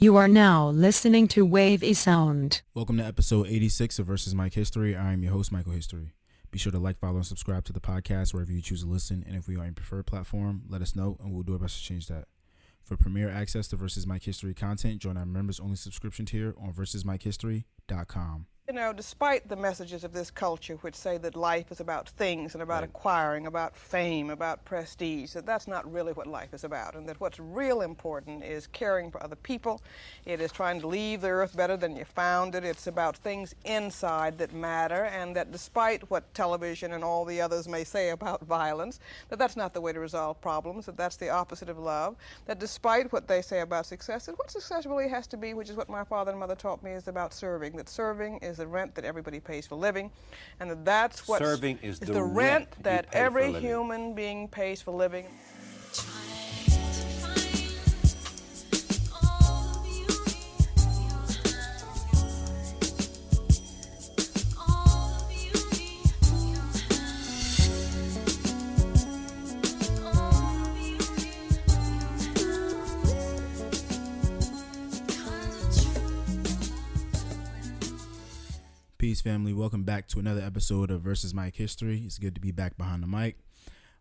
You are now listening to Wave a Sound. Welcome to episode 86 of Versus Mike History. I am your host, Michael History. Be sure to like, follow, and subscribe to the podcast wherever you choose to listen. And if we are on your preferred platform, let us know and we'll do our best to change that. For premier access to Versus Mike History content, join our members-only subscription tier on versusmikehistory.com. You know, despite the messages of this culture which say that life is about things and about acquiring, about fame, about prestige, that's not really what life is about, and that what's real important is caring for other people. It is trying to leave the earth better than you found it. It's about things inside that matter, and that despite what television and all the others may say about violence, that's not the way to resolve problems, that's the opposite of love, that despite what they say about success, that what success really has to be, which is what my father and mother taught me, is about serving, that serving is the rent that everybody pays for living, and that's what serving is the rent that every human being pays for living. Peace, family. Welcome back to another episode of Versus Mike History. It's good to be back behind the mic.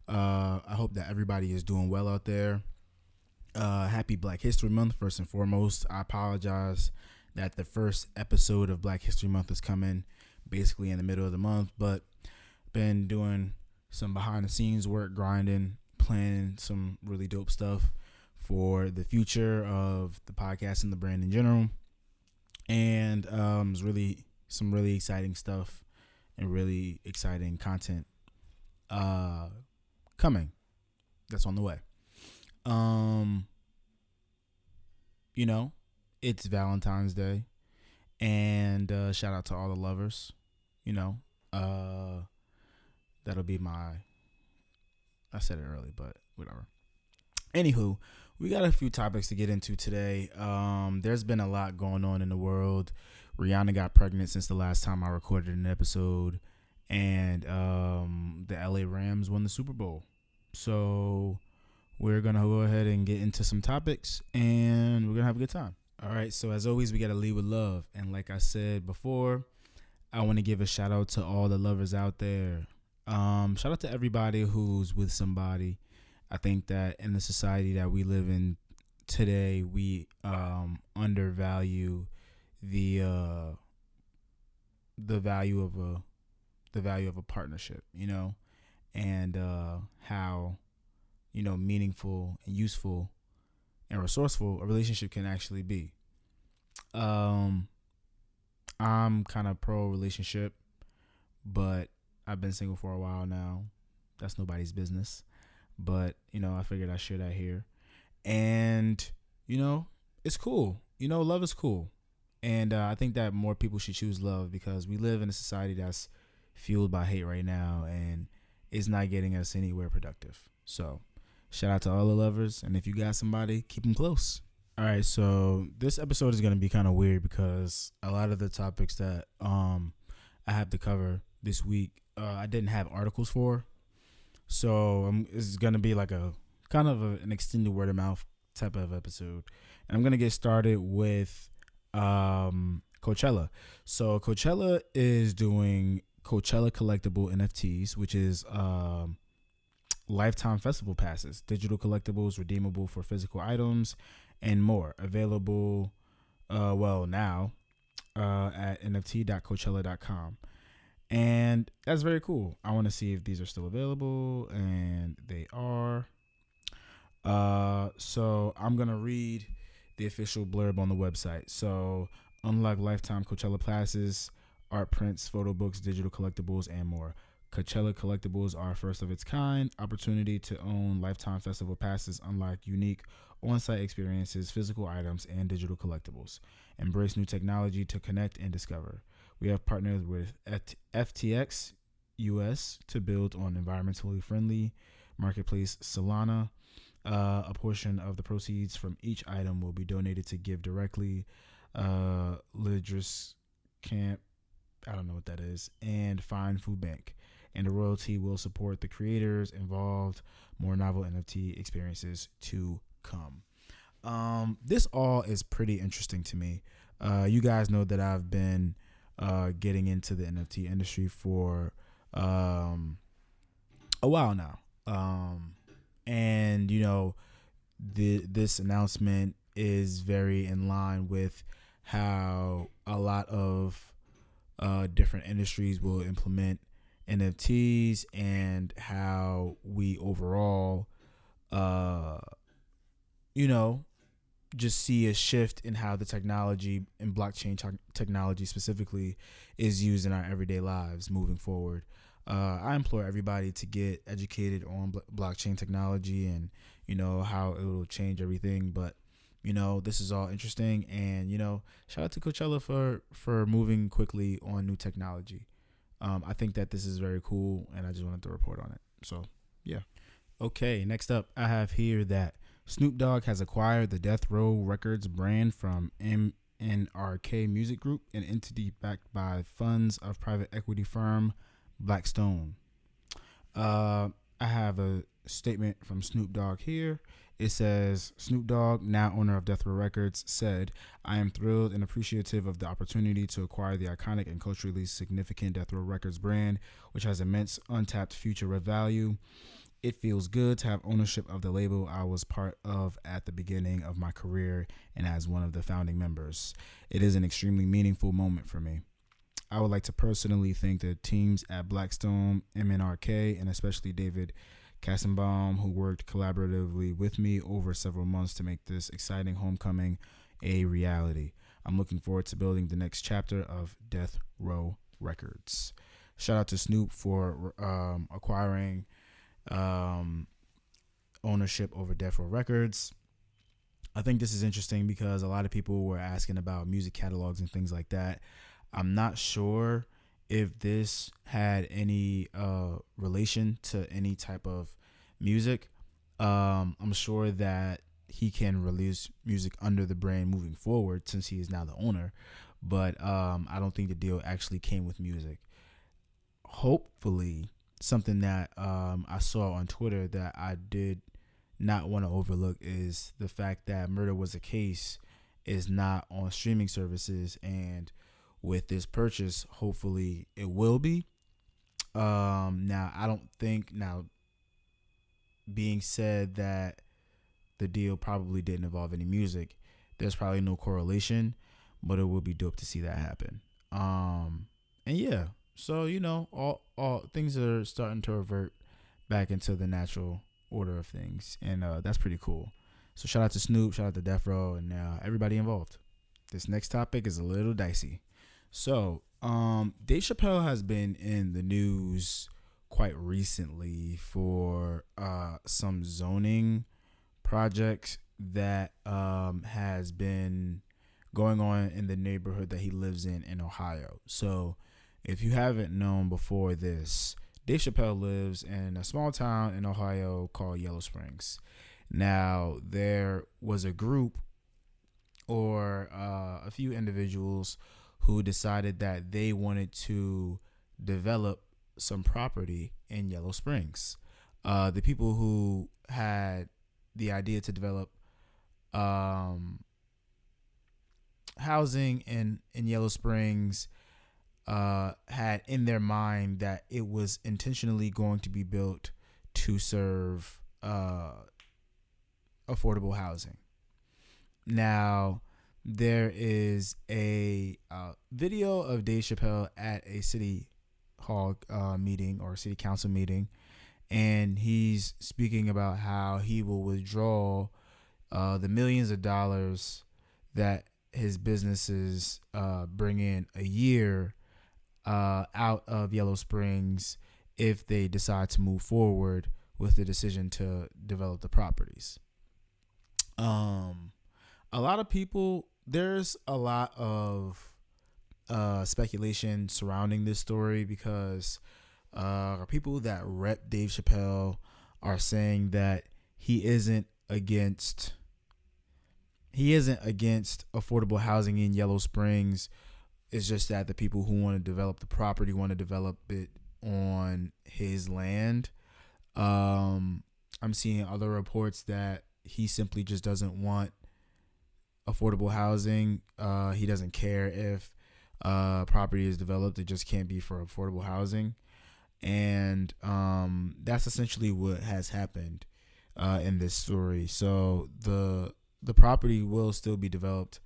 I hope that everybody is doing well out there. Happy Black History Month, first and foremost. I apologize that the first episode of Black History Month is coming basically in the middle of the month, but been doing some behind the scenes work, grinding, planning some really dope stuff for the future of the podcast and the brand in general. And it's really some really exciting stuff and really exciting content coming that's on the way. You know, it's Valentine's Day, and shout out to all the lovers. You know, that'll be I said it early, but whatever. Anywho, we got a few topics to get into today. There's been a lot going on in the world. Rihanna got pregnant since the last time I recorded an episode, and the LA Rams won the Super Bowl. So we're going to go ahead and get into some topics, and we're going to have a good time. All right, so as always, we got to lead with love. And like I said before, I want to give a shout out to all the lovers out there. Shout out to everybody who's with somebody. I think that in the society that we live in today, we undervalue the value of a partnership, you know, and how, you know, meaningful and useful and resourceful a relationship can actually be. I'm kind of pro relationship, but I've been single for a while now. That's nobody's business, but you know, I figured I'd share that here. And you know, it's cool. You know, love is cool. And I think that more people should choose love, because we live in a society that's fueled by hate right now, and it's not getting us anywhere productive. So shout out to all the lovers. And if you got somebody, keep them close. All right. So this episode is going to be kind of weird, because a lot of the topics that I have to cover this week, I didn't have articles for. So it's going to be like a kind of an extended word of mouth type of episode. And I'm going to get started with Coachella. So Coachella is doing Coachella collectible NFTs, which is lifetime festival passes, digital collectibles redeemable for physical items, and more, available now at nft.coachella.com. And that's very cool. I want to see if these are still available, and they are. So I'm gonna read the official blurb on the website. So, unlike lifetime Coachella passes, art prints, photo books, digital collectibles, and more, Coachella collectibles are first of its kind opportunity to own lifetime festival passes, unlock unique on-site experiences, physical items, and digital collectibles. Embrace new technology to connect and discover. We have partnered with FTX US to build on environmentally friendly marketplace Solana. A portion of the proceeds from each item will be donated to Give Directly, Lidris Camp, I don't know what that is, and Find Food Bank. And the royalty will support the creators involved, more novel NFT experiences to come. This all is pretty interesting to me. You guys know that I've been getting into the NFT industry for a while now. And this announcement is very in line with how a lot of different industries will implement NFTs and how we overall, just see a shift in how the technology and blockchain technology specifically is used in our everyday lives moving forward. I implore everybody to get educated on blockchain technology and how it will change everything. But this is all interesting, and shout out to Coachella for moving quickly on new technology. I think that this is very cool, and I just wanted to report on it. So yeah. Okay, next up, I have here that Snoop Dogg has acquired the Death Row Records brand from MNRK Music Group, an entity backed by funds of private equity firm Blackstone. I have a statement from Snoop Dogg here. It says, Snoop Dogg, now owner of Death Row Records, said, "I am thrilled and appreciative of the opportunity to acquire the iconic and culturally significant Death Row Records brand, which has immense untapped future value. It feels good to have ownership of the label I was part of at the beginning of my career and as one of the founding members. It is an extremely meaningful moment for me. I would like to personally thank the teams at Blackstone, MNRK, and especially David Kassenbaum, who worked collaboratively with me over several months to make this exciting homecoming a reality. I'm looking forward to building the next chapter of Death Row Records." Shout out to Snoop for acquiring ownership over Death Row Records. I think this is interesting because a lot of people were asking about music catalogs and things like that. I'm not sure if this had any relation to any type of music. I'm sure that he can release music under the brand moving forward since he is now the owner, but I don't think the deal actually came with music. Hopefully, something that I saw on Twitter that I did not want to overlook is the fact that Murder Was a Case is not on streaming services, and with this purchase, hopefully it will be. Now, I don't think, being said that the deal probably didn't involve any music, there's probably no correlation, but it would be dope to see that happen. And yeah, so all things are starting to revert back into the natural order of things, and that's pretty cool. So shout out to Snoop, shout out to Death Row, and everybody involved. This next topic is a little dicey. So Dave Chappelle has been in the news quite recently for some zoning projects that has been going on in the neighborhood that he lives in Ohio. So if you haven't known before this, Dave Chappelle lives in a small town in Ohio called Yellow Springs. Now, there was a group or a few individuals who decided that they wanted to develop some property in Yellow Springs. The people who had the idea to develop housing in Yellow Springs had in their mind that it was intentionally going to be built to serve affordable housing. Now, there is a video of Dave Chappelle at a city hall meeting or city council meeting, and he's speaking about how he will withdraw the millions of dollars that his businesses bring in a year out of Yellow Springs if they decide to move forward with the decision to develop the properties. A lot of people, there's a lot of speculation surrounding this story because people that rep Dave Chappelle are saying that he isn't against affordable housing in Yellow Springs. It's just that the people who want to develop the property want to develop it on his land. I'm seeing other reports that he simply just doesn't want affordable housing. He doesn't care if property is developed. It just can't be for affordable housing. And that's essentially what has happened in this story. So the property will still be developed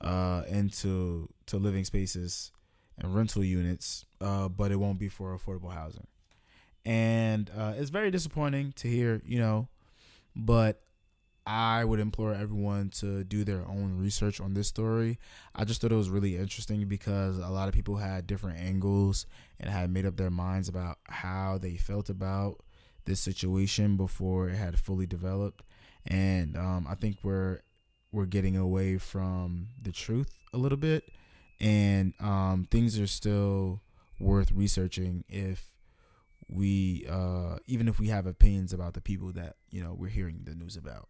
into living spaces and rental units, but it won't be for affordable housing. And it's very disappointing to hear, but I would implore everyone to do their own research on this story. I just thought it was really interesting because a lot of people had different angles and had made up their minds about how they felt about this situation before it had fully developed. And I think we're getting away from the truth a little bit, and things are still worth researching if we even if we have opinions about the people that we're hearing the news about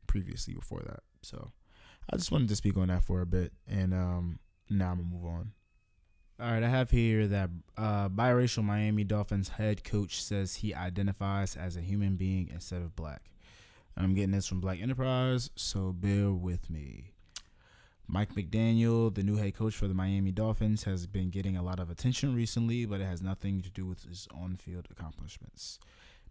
previously before that. So I just wanted to speak on that for a bit, and now I'm gonna move on. All right, I have here that biracial Miami Dolphins head coach says he identifies as a human being instead of black. I'm getting this from Black Enterprise, so bear with me. Mike McDaniel, the new head coach for the Miami Dolphins, has been getting a lot of attention recently, but it has nothing to do with his on-field accomplishments.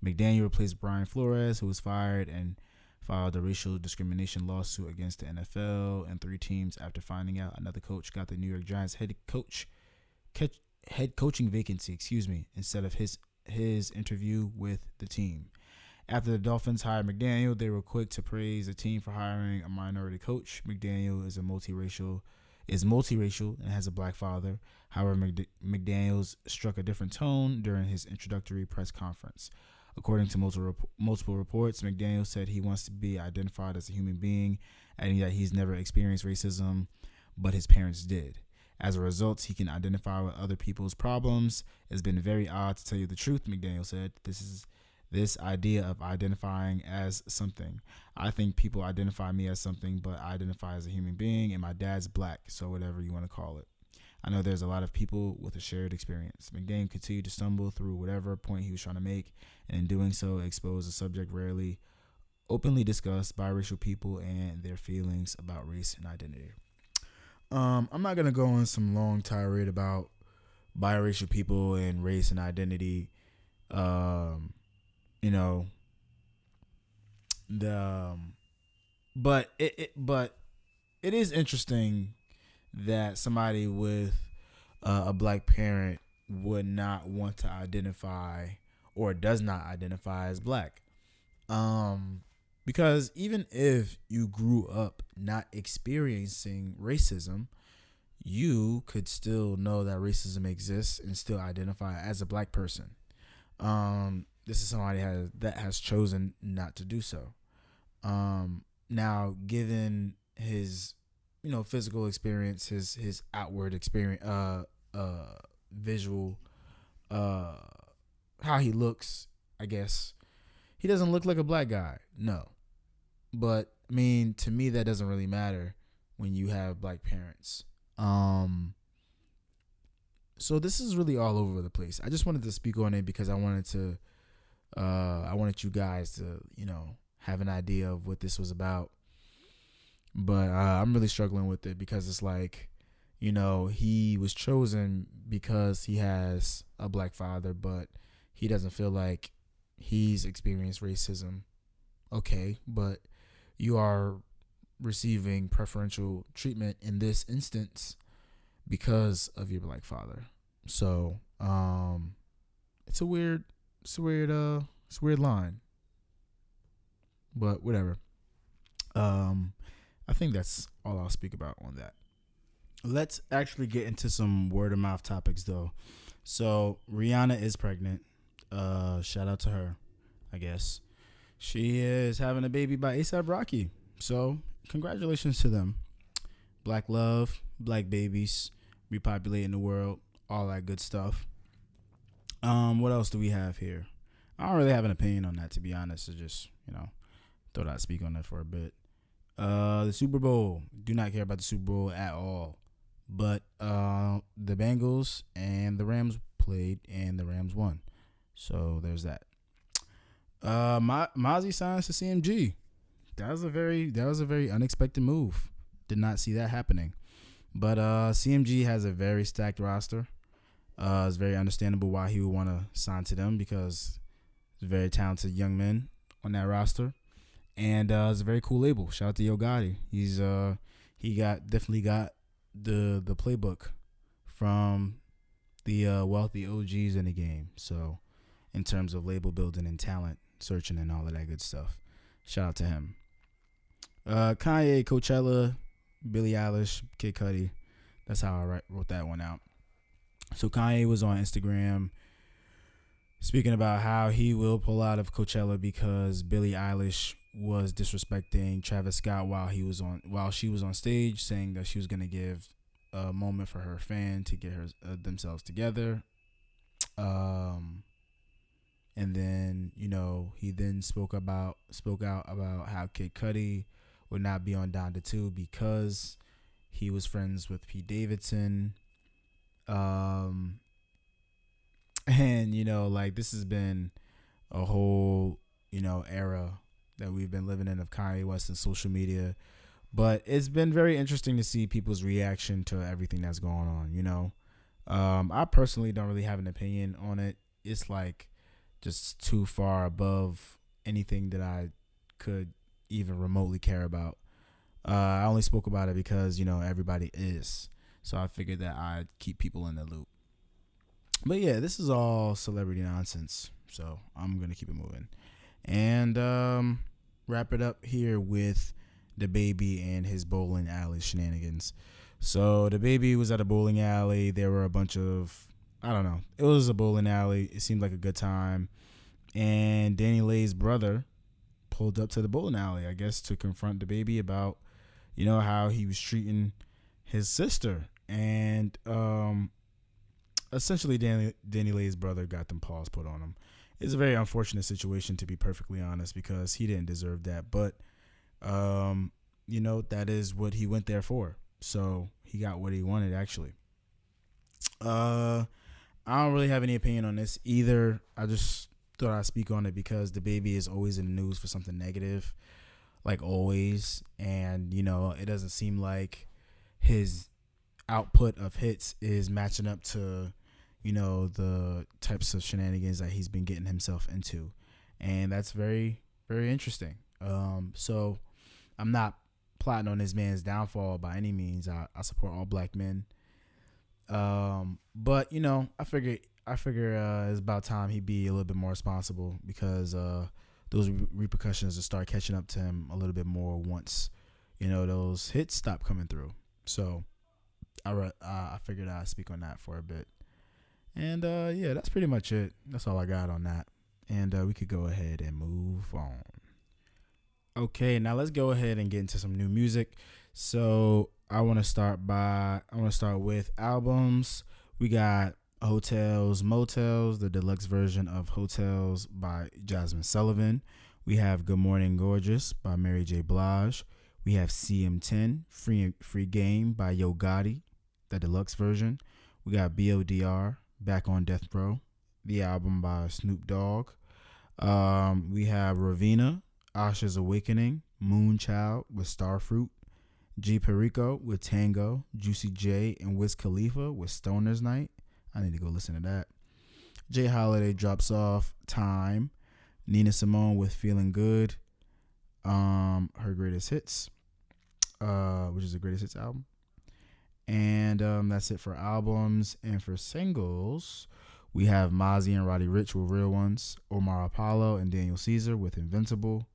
McDaniel replaced Brian Flores, who was fired and filed a racial discrimination lawsuit against the NFL and 3 teams after finding out another coach got the New York Giants head coaching vacancy, instead of his interview with the team. After the Dolphins hired McDaniel, they were quick to praise the team for hiring a minority coach. McDaniel is multiracial and has a black father. However, McDaniels struck a different tone during his introductory press conference. According to multiple reports, McDaniel said he wants to be identified as a human being, adding that he's never experienced racism, but his parents did. As a result, he can identify with other people's problems. It's been very odd, to tell you the truth, McDaniel said. This idea of identifying as something. I think people identify me as something, but I identify as a human being, and my dad's black, so whatever you want to call it. I know there's a lot of people with a shared experience. McDaniel continued to stumble through whatever point he was trying to make, and in doing so, exposed a subject rarely openly discussed by biracial people and their feelings about race and identity. I'm not going to go on some long tirade about biracial people and race and identity. But it is interesting that somebody with a black parent would not want to identify or does not identify as black. Because even if you grew up not experiencing racism, you could still know that racism exists and still identify as a black person. This is somebody that has chosen not to do so. Now, given his, physical experience, his outward experience, visual, how he looks, I guess, he doesn't look like a black guy. No. But, to me, that doesn't really matter when you have black parents. So this is really all over the place. I just wanted to speak on it because I wanted you guys to, have an idea of what this was about. But I'm really struggling with it because it's like, he was chosen because he has a black father, but he doesn't feel like he's experienced racism. Okay, but you are receiving preferential treatment in this instance because of your black father. So, it's a weird line, but whatever. I think that's all I'll speak about on that. Let's actually get into some word of mouth topics though. So Rihanna is pregnant. Shout out to her, I guess. She is having a baby by A$AP Rocky. So congratulations to them. Black love, black babies, repopulating the world, all that good stuff. What else do we have here? I don't really have an opinion on that, to be honest. It's just, thought I'd speak on that for a bit. The Super Bowl. Do not care about the Super Bowl at all. But the Bengals and the Rams played, and the Rams won. So there's that. Mozzie signs to CMG. That was a very unexpected move did not see that happening. But CMG has a very stacked roster. It's very understandable why he would want to sign to them because it's very talented young men on that roster, and it's a very cool label. Shout out to Yo Gotti. He definitely got the playbook from the wealthy OGs in the game. So in terms of label building and talent searching and all of that good stuff, shout out to him. Kanye, Coachella, Billie Eilish, Kid Cudi. That's how I wrote that one out. So Kanye was on Instagram speaking about how he will pull out of Coachella because Billie Eilish was disrespecting Travis Scott while she was on stage, saying that she was going to give a moment for her fan to get themselves together. And then, he then spoke out about how Kid Cudi would not be on Donda 2 because he was friends with Pete Davidson. And, this has been a whole, era that we've been living in of Kanye West and social media. But it's been very interesting to see people's reaction to everything that's going on, I personally don't really have an opinion on it. It's just too far above anything that I could even remotely care about. I only spoke about it because, everybody is. So I figured that I'd keep people in the loop. But yeah, this is all celebrity nonsense. So I'm going to keep it moving. And wrap it up here with DaBaby and his bowling alley shenanigans. So DaBaby was at a bowling alley. There were a bunch of, I don't know. It was a bowling alley. It seemed like a good time. And Danny Lay's brother pulled up to the bowling alley, I guess, to confront DaBaby about, how he was treating his sister. And essentially Danny Lay's brother got them paws put on him. It's a very unfortunate situation, to be perfectly honest, because he didn't deserve that. But, that is what he went there for. So he got what he wanted, actually. I don't really have any opinion on this either. I just thought I'd speak on it because DaBaby is always in the news for something negative, like always. And, it doesn't seem like his output of hits is matching up to, the types of shenanigans that he's been getting himself into. And that's very, very interesting. So I'm not plotting on this man's downfall by any means. I support all black men. But I figure it's about time he be a little bit more responsible because those repercussions will start catching up to him a little bit more once those hits stop coming through. So I figured I'd speak on that for a bit. And yeah, that's pretty much it. That's all I got on that. And we could go ahead and move on. Okay, now let's go ahead and get into some new music. So I want to start with albums. We got Hotels Motels, the deluxe version of Hotels by Jasmine Sullivan. We have Good Morning Gorgeous by Mary J. Blige. We have CM10, Free Game by Yo Gotti, the deluxe version. We got BODR, Back on Death Row, the album by Snoop Dogg. We have Ravina, Asha's Awakening, Moonchild with Starfruit, G Perico with Tango, Juicy J and Wiz Khalifa with Stoner's Night. I need to go listen to that. Jay Holiday drops off Time, Nina Simone with Feeling Good, her greatest hits, which is the greatest hits album. And that's it for albums. And for singles, we have Mozzie and Roddy Ricch with Real Ones, Omar Apollo and Daniel Caesar with Invincible,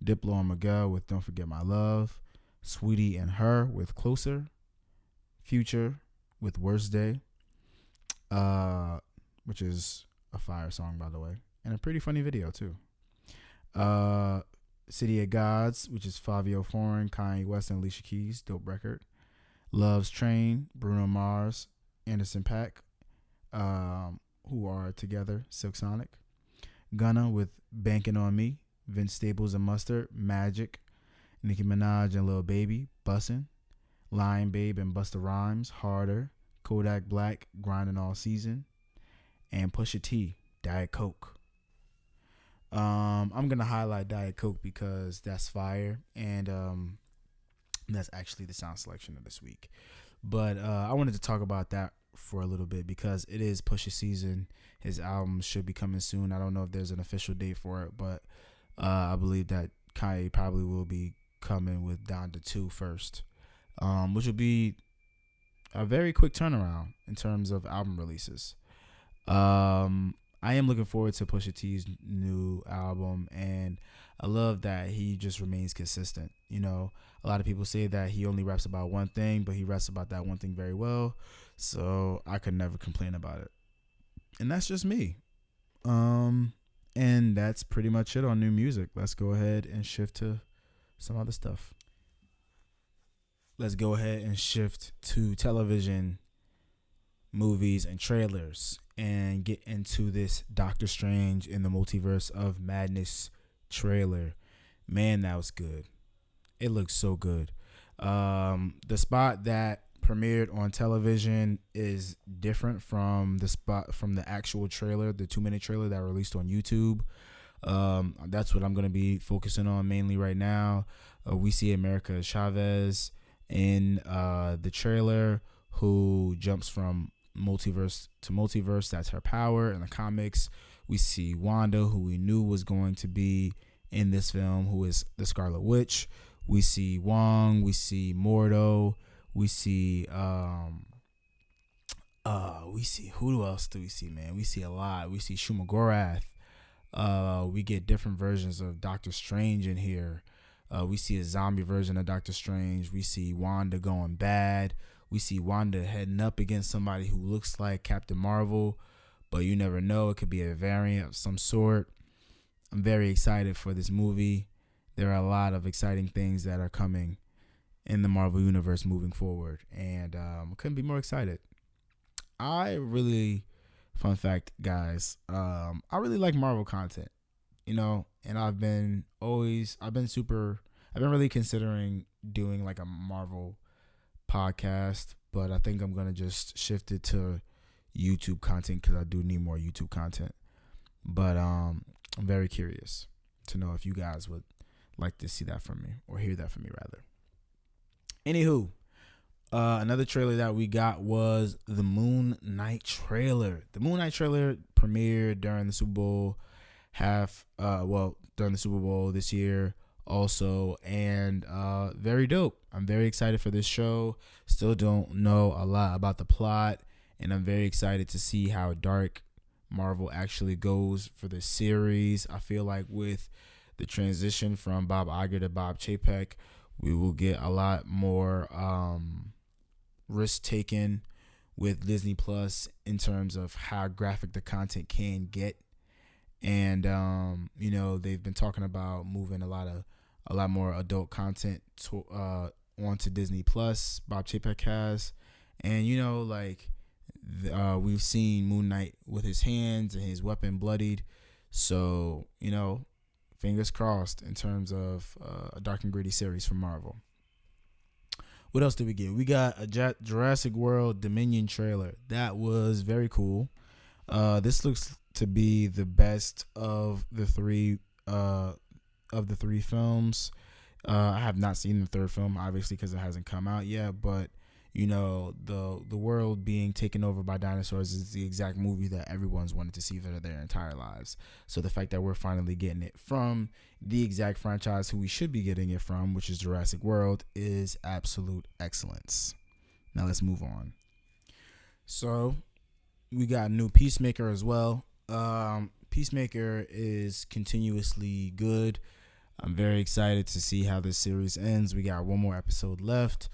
Diplo and Miguel with Don't Forget My Love, Sweetie and Her with Closer, Future with Worst Day, which is a fire song, by the way, and a pretty funny video too. City of Gods, which is Fabio Foreign, Kanye West, and Alicia Keys, dope record. Love's Train, Bruno Mars, Anderson .Paak, who are together, Silk Sonic. Gunna with Banking on Me, Vince Staples and Mustard, Magic, Nicki Minaj and Lil Baby, Bussin', Lion Babe and Busta Rhymes, Harder, Kodak Black, Grinding All Season, and Pusha T, Diet Coke. I'm going to highlight Diet Coke because that's fire. And And that's actually the sound selection of this week. But I wanted to talk about that for a little bit because it is Pusha season. His album should be coming soon. I don't know if there's an official date for it, but I believe that Kanye probably will be coming with Donda 2 first, which will be a very quick turnaround in terms of album releases. I am looking forward to Pusha T's new album, and I love that he just remains consistent. You know, a lot of people say that he only raps about one thing, but he raps about that one thing very well. So I could never complain about it. And that's just me. And that's pretty much it on new music. Let's go ahead and shift to some other stuff. Let's go ahead and shift to television, movies, and trailers and get into this Doctor Strange in the Multiverse of Madness trailer. Man, that was good. It looks so good. The spot that premiered on television is different from the spot from the actual trailer, the 2-minute trailer that released on YouTube. That's what I'm going to be focusing on mainly right now. We see America Chavez in the trailer, who jumps from multiverse to multiverse. That's her power in the comics. We see Wanda, who we knew was going to be in this film, who is the Scarlet Witch. We see Wong. We see Mordo. We see who else do we see, man? We see a lot. We see Shumagorath. We get different versions of Doctor Strange in here. We see a zombie version of Doctor Strange. We see Wanda going bad. We see Wanda heading up against somebody who looks like Captain Marvel, but you never know. It could be a variant of some sort. I'm very excited for this movie. There are a lot of exciting things that are coming in the Marvel Universe moving forward, and couldn't be more excited. Fun fact, guys, I really like Marvel content, you know, and I've been really considering doing like a Marvel podcast, but I think I'm going to just shift it to YouTube content because I do need more YouTube content. But I'm very curious to know if you guys would like to see that from me, or hear that from me rather. Anywho, another trailer that we got was the Moon Knight trailer. The Moon Knight trailer premiered during the Super Bowl during the Super Bowl this year also, and very dope. I'm very excited for this show. Still don't know a lot about the plot, and I'm very excited to see how dark Marvel actually goes for the series. I feel like with the transition from Bob Iger to Bob Chapek, we will get a lot more risk taken with Disney Plus in terms of how graphic the content can get. And they've been talking about moving a lot more adult content onto Disney Plus. Bob Chapek has, and we've seen Moon Knight with his hands and his weapon bloodied. So fingers crossed in terms of a dark and gritty series from Marvel. What else did we get? We got a Jurassic World Dominion trailer. That was very cool. This looks to be the best of the three films. I have not seen the third film, obviously, because it hasn't come out yet. But the world being taken over by dinosaurs is the exact movie that everyone's wanted to see for their entire lives. So the fact that we're finally getting it from the exact franchise who we should be getting it from, which is Jurassic World, is absolute excellence. Now let's move on. So we got a new Peacemaker as well. Peacemaker is continuously good. I'm very excited to see how this series ends. We got one more episode left.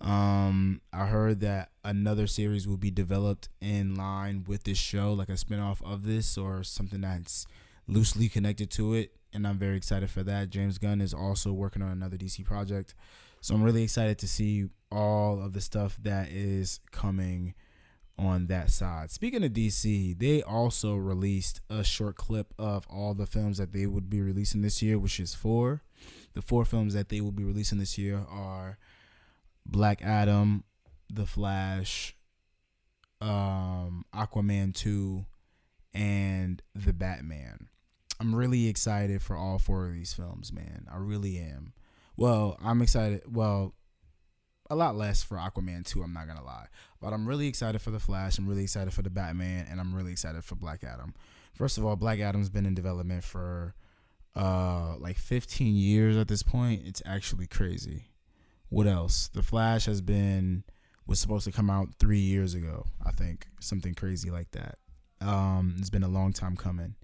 I heard that another series will be developed in line with this show, like a spinoff of this or something that's loosely connected to it, and I'm very excited for that. James Gunn is also working on another DC project, so I'm really excited to see all of the stuff that is coming on that side. Speaking of DC, they also released a short clip of all the films that they would be releasing this year, which is 4. The 4 films that they will be releasing this year are Black Adam, The Flash, Aquaman 2, and The Batman. I'm really excited for all 4 of these films, man. I really am. Well, I'm excited. Well, a lot less for Aquaman 2, I'm not going to lie. But I'm really excited for The Flash. I'm really excited for The Batman. And I'm really excited for Black Adam. First of all, Black Adam's been in development for like 15 years at this point. It's actually crazy. What else? The Flash was supposed to come out 3 years ago, I think. Something crazy like that. It's been a long time coming.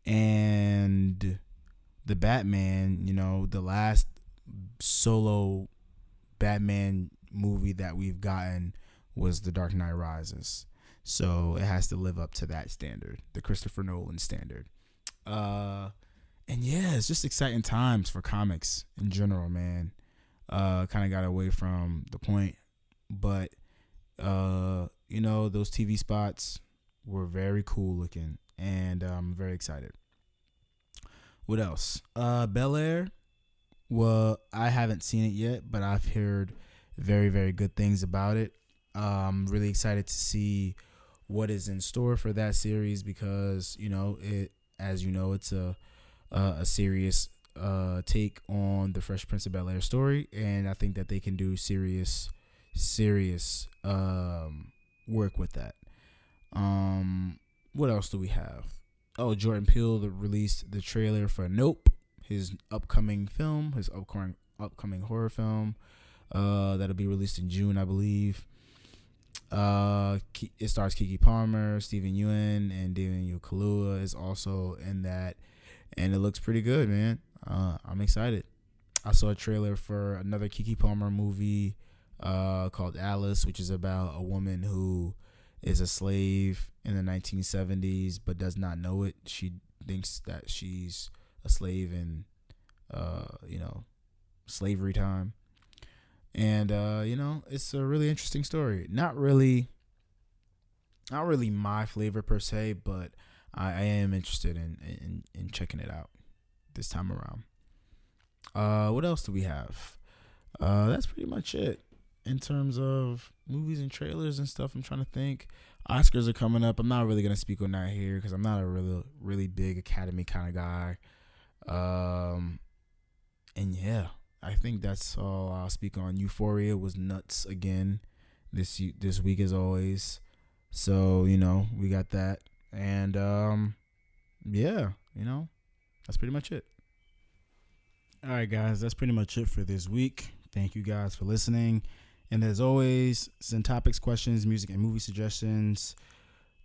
And the Batman, the last solo Batman movie that we've gotten was The Dark Knight Rises. So it has to live up to that standard, the Christopher Nolan standard. And yeah, it's just exciting times for comics in general, man. Kind of got away from the point, but those TV spots were very cool looking, and I'm very excited. What else? Bel-Air. Well, I haven't seen it yet, but I've heard very, very good things about it. I'm really excited to see what is in store for that series because, it's a serious take on the Fresh Prince of Bel-Air story, and I think that they can do serious work with that. What else do we have? Oh, Jordan Peele released the trailer for Nope, his upcoming upcoming horror film. That'll be released in June, I believe. It stars Keke Palmer, Stephen Yeun, and Daniel Kaluuya is also in that, and it looks pretty good, man. I'm excited. I saw a trailer for another Keke Palmer movie called Alice, which is about a woman who is a slave in the 1970s but does not know it. She thinks that she's a slave in slavery time. And it's a really interesting story. Not really my flavor per se, but I am interested in checking it out this time around. What else do we have? That's pretty much it in terms of movies and trailers and stuff. I'm trying to think. Oscars are coming up. I'm not really going to speak on that here because I'm not a really big Academy kind of guy. And yeah, I think that's all I'll speak on. Euphoria was nuts again this week as always. So, we got that. And yeah, that's pretty much it. All right, guys, that's pretty much it for this week. Thank you guys for listening. And as always, send topics, questions, music, and movie suggestions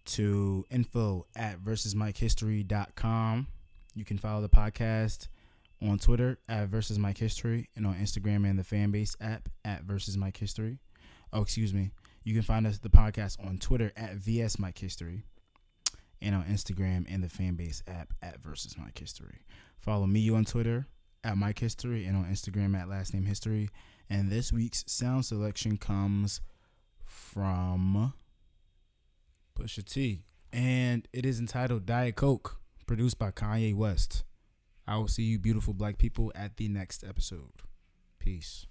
to info@versusmikehistory.com. You can follow the podcast on Twitter @versusmikehistory and on Instagram and the Fanbase app @versusmikehistory. Oh, excuse me. You can find the podcast on Twitter @VSMikehistory and on Instagram and the Fanbase app @versusmikehistory. Follow me on Twitter @MikeHistory and on Instagram @lastnamehistory. And this week's sound selection comes from Pusha T. And it is entitled Diet Coke, produced by Kanye West. I will see you beautiful black people at the next episode. Peace.